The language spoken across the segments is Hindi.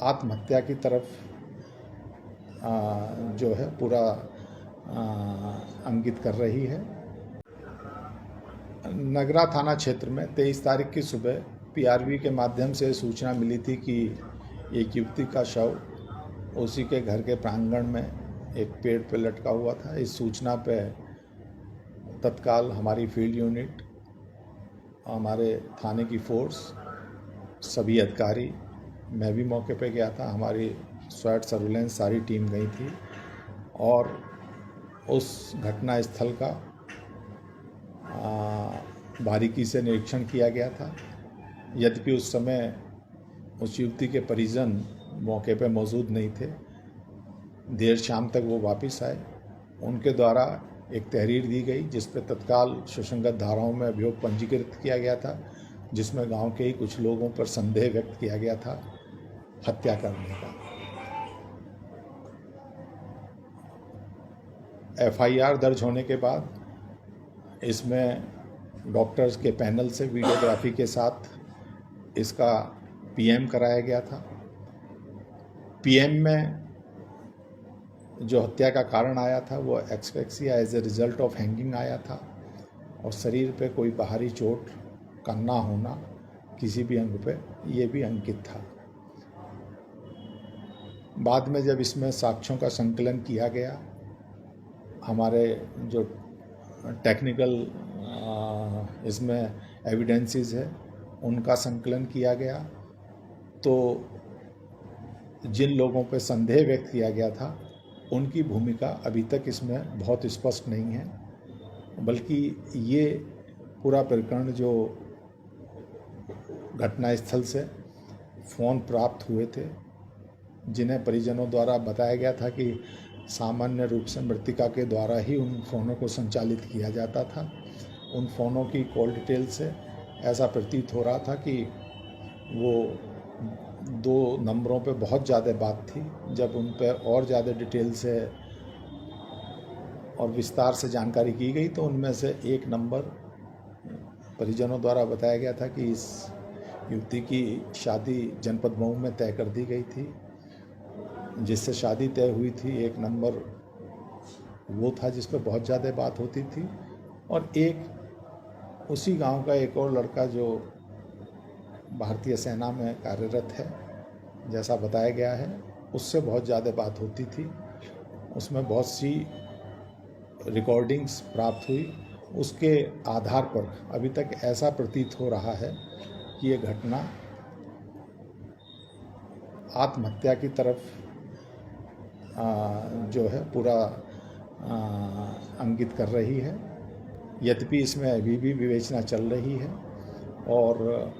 आत्महत्या की तरफ जो है पूरा इंगित कर रही है। नगरा थाना क्षेत्र में 23 तारीख की सुबह पीआरवी के माध्यम से सूचना मिली थी कि एक युवती का शव उसी के घर के प्रांगण में एक पेड़ पर लटका हुआ था। इस सूचना पे तत्काल हमारी फील्ड यूनिट, हमारे थाने की फोर्स, सभी अधिकारी, मैं भी मौके पे गया था, हमारी स्वैट सर्विलेंस सारी टीम गई थी और उस घटना स्थल का बारीकी से निरीक्षण किया गया था। यद्यपि उस समय उस युवती के परिजन मौके पे मौजूद नहीं थे। देर शाम तक वो वापस आए। उनके द्वारा एक तहरीर दी गई जिस पर तत्काल सुसंगत धाराओं में अभियोग पंजीकृत किया गया था, जिसमें गांव के ही कुछ लोगों पर संदेह व्यक्त किया गया था हत्या करने का। एफआईआर दर्ज होने के बाद इसमें डॉक्टर्स के पैनल से वीडियोग्राफी के साथ इसका पीएम कराया गया था। पीएम में जो हत्या का कारण आया था वो asphyxia as a result of hanging आया था और शरीर पे कोई बाहरी चोट का ना होना किसी भी अंग पे, ये भी अंकित था। बाद में जब इसमें साक्ष्यों का संकलन किया गया, हमारे जो टेक्निकल इसमें एविडेंसेस है उनका संकलन किया गया, तो जिन लोगों पे संदेह व्यक्त किया गया था उनकी भूमिका अभी तक इसमें बहुत स्पष्ट नहीं है, बल्कि ये पूरा प्रकरण जो घटनास्थल से फ़ोन प्राप्त हुए थे, जिन्हें परिजनों द्वारा बताया गया था कि सामान्य रूप से मृतिका के द्वारा ही उन फ़ोनों को संचालित किया जाता था। उन फ़ोनों की कॉल डिटेल से ऐसा प्रतीत हो रहा था कि वो 2 नंबरों पे बहुत ज़्यादा बात थी। जब उन पे और ज़्यादा डिटेल से और विस्तार से जानकारी की गई तो उनमें से एक नंबर परिजनों द्वारा बताया गया था कि इस युवती की शादी जनपद मऊ में तय कर दी गई थी, जिससे शादी तय हुई थी। एक नंबर वो था जिस पर बहुत ज़्यादा बात होती थी और एक उसी गांव का एक और लड़का जो भारतीय सेना में कार्यरत है, जैसा बताया गया है, उससे बहुत ज़्यादा बात होती थी। उसमें बहुत सी रिकॉर्डिंग्स प्राप्त हुई। उसके आधार पर अभी तक ऐसा प्रतीत हो रहा है कि ये घटना आत्महत्या की तरफ जो है पूरा इंगित कर रही है। यद्यपि इसमें अभी भी विवेचना चल रही है और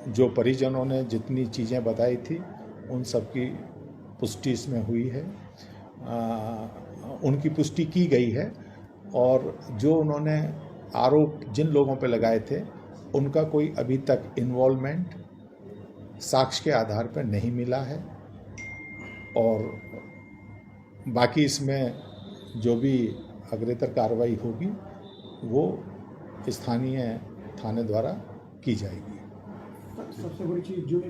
जो परिजनों ने जितनी चीज़ें बताई थी उन सब की पुष्टि इसमें हुई है, उनकी पुष्टि की गई है और जो उन्होंने आरोप जिन लोगों पर लगाए थे उनका कोई अभी तक इन्वॉल्वमेंट साक्ष्य के आधार पर नहीं मिला है। और बाकी इसमें जो भी अग्रेतर कार्रवाई होगी वो स्थानीय थाने द्वारा की जाएगी। सबसे बड़ी चीज़ जो